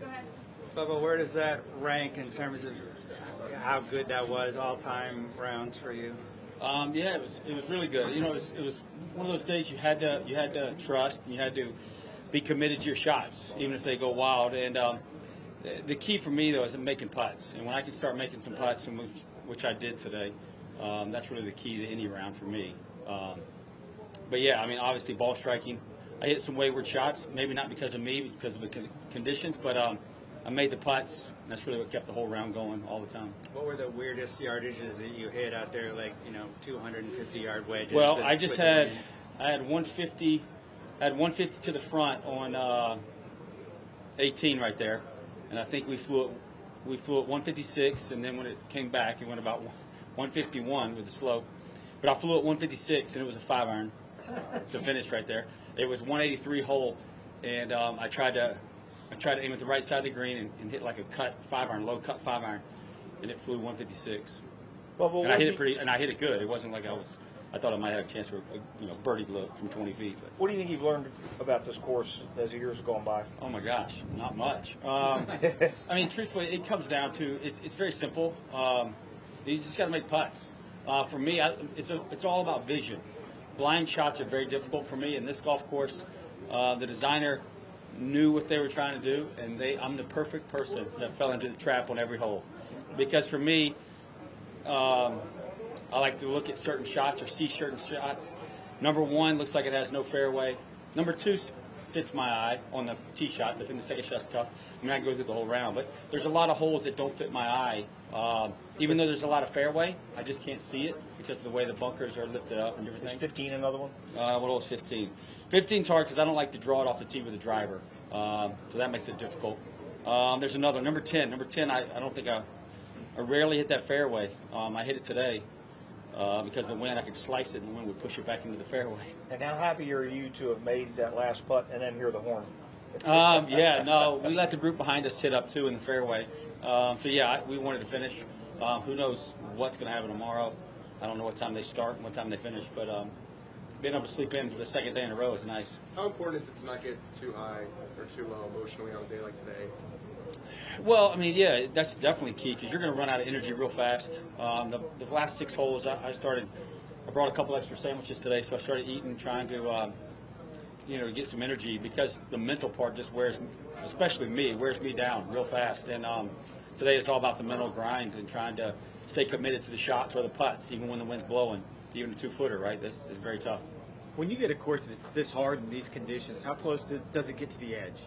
Go ahead. Bubba, where does that rank in terms of how good that was, all-time rounds for you? Yeah, it was really good. You know, it was one of those days you had to trust and you had to be committed to your shots, even if they go wild. And the key for me though is making putts. And when I can start making some putts, and which I did today, that's really the key to any round for me. But yeah, I mean, obviously ball striking. I hit some wayward shots, maybe not because of me, because of the conditions, but I made the putts, and that's really what kept the whole round going all the time. What were the weirdest yardages that you hit out there, like 250-yard wedges? Well, I had 150, to the front on 18 right there, and I think we flew at 156, and then when it came back, it went about 151 with the slope. But I flew at 156, and it was a 5-iron to finish right there. It was 183 hole, and I tried to aim at the right side of the green and hit like a cut 5-iron, low cut 5-iron, and it flew 156. Well, and I hit it good. It wasn't like I thought I might have a chance for a birdie look from 20 feet. But. What do you think you've learned about this course as the years have gone by? Oh my gosh, not much. I mean, truthfully, it comes down to it's very simple. You just got to make putts. For me, it's all about vision. Blind shots are very difficult for me. In this golf course, the designer knew what they were trying to do, and I'm the perfect person that fell into the trap on every hole. Because for me, I like to look at certain shots or see certain shots. Number one looks like it has no fairway. Number two fits my eye on the tee shot, but then the second shot's tough. I mean, I can go through the whole round, but there's a lot of holes that don't fit my eye. Even though there's a lot of fairway, I just can't see it because of the way the bunkers are lifted up and different things. Is 15 another one? What was 15? 15's hard because I don't like to draw it off the tee with a driver, so that makes it difficult. There's another, number 10. Number 10, I don't think I rarely hit that fairway. I hit it today because of the wind. I could slice it and the wind would push it back into the fairway. And how happy are you to have made that last putt and then hear the horn? Yeah, no, we let the group behind us hit up too in the fairway. So yeah, we wanted to finish. Who knows what's going to happen tomorrow? I don't know what time they start and what time they finish, but being able to sleep in for the second day in a row is nice. How important is it to not get too high or too low emotionally on a day like today? Well, I mean, yeah, that's definitely key because you're going to run out of energy real fast. The last 6 holes, I brought a couple extra sandwiches today, so I started eating, trying to get some energy because the mental part just wears, especially me, wears me down real fast. And today it's all about the mental grind and trying to stay committed to the shots or the putts, even when the wind's blowing. Even a 2-footer, right? This is very tough. When you get a course that's this hard in these conditions, how close does it get to the edge?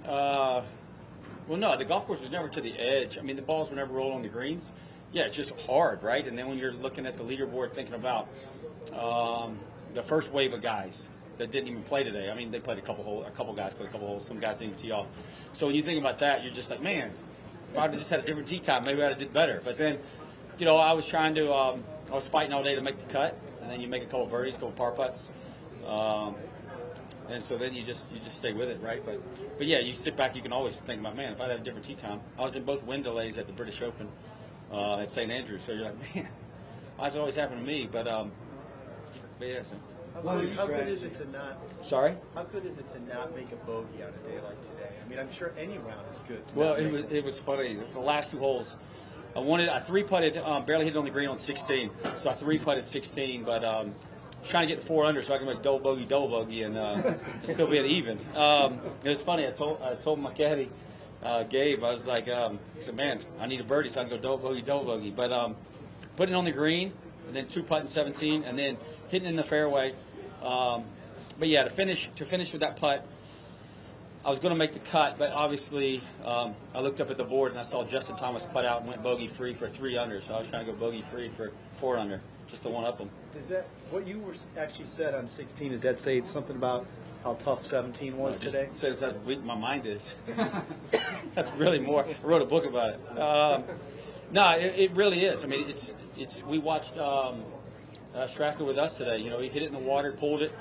Well, no, the golf course was never to the edge. I mean, the balls were never rolled on the greens. Yeah, it's just hard, right? And then when you're looking at the leaderboard thinking about the first wave of guys that didn't even play today. I mean, they played a couple guys played a couple holes. Some guys didn't even tee off. So when you think about that, you're just like, man, if I'd just had a different tee time, maybe I'd have did better. But then, I was trying to, I was fighting all day to make the cut, and then you make a couple birdies, a couple par putts. And so then you just stay with it, right? But yeah, you sit back, you can always think about, man, if I had a different tee time. I was in both wind delays at the British Open at St. Andrews, so you're like, man, why does it always happen to me? But yeah. So. How good is it to not? Sorry? How good is it to not make a bogey on a day like today? I mean, I'm sure any round is good. Well, it was funny. The last 2 holes, I 3-putted, barely hit it on the green on 16, so I 3-putted 16, but I was trying to get 4 under so I can make double bogey, and still be at even. It was funny. I told my caddy, Gabe, I was like, I said, man, I need a birdie so I can go double bogey. But putting it on the green, and then 2-putting 17, and then hitting in the fairway. But yeah, to finish with that putt, I was going to make the cut, but obviously I looked up at the board and I saw Justin Thomas putt out and went bogey free for 3 under. So I was trying to go bogey free for 4 under, just to one up him. Does that what you were actually said on 16? Does that say something about how tough 17 was today? It says how weak my mind is. That's really more. I wrote a book about it. No, it really is. I mean, it's. We watched Stracker with us today. He hit it in the water, pulled it.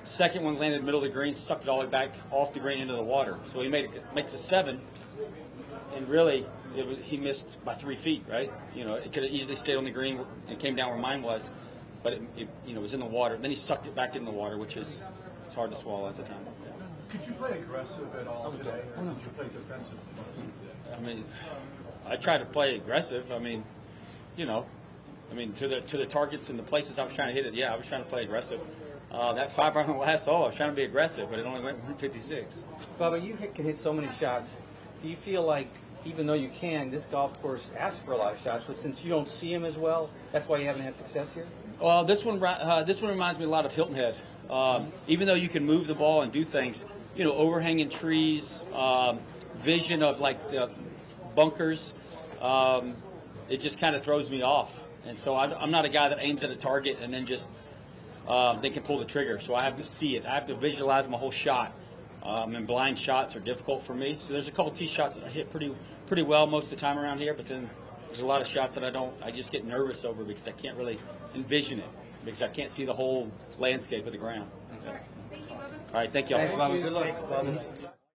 Second one landed in the middle of the green, sucked it all the way back off the green into the water. So he makes a 7, and really he missed by 3 feet, right? It could have easily stayed on the green and came down where mine was, but it was in the water. Then he sucked it back in the water, which is it's hard to swallow at the time. Could you play aggressive at all today, or did you play defensive? I mean, I try to play aggressive. I mean, you know, to the targets and the places I was trying to hit it. Yeah, I was trying to play aggressive. That 5 on the last hole, I was trying to be aggressive, but it only went 156. Bubba, you can hit so many shots. Do you feel like, even though you can, this golf course asks for a lot of shots, but since you don't see them as well, that's why you haven't had success here? Well, this one reminds me a lot of Hilton Head. Even though you can move the ball and do things, you know, overhanging trees, vision of like the bunkers, it just kind of throws me off. And so I'm not a guy that aims at a target and then just they can pull the trigger. So I have to see it. I have to visualize my whole shot. And blind shots are difficult for me. So there's a couple tee shots that I hit pretty well most of the time around here, but then there's a lot of shots that I just get nervous over because I can't really envision it because I can't see the whole landscape of the ground. Thank you, Bubba. All right, thank y'all. Thanks, Bubba. Good luck. Thanks, Bubba.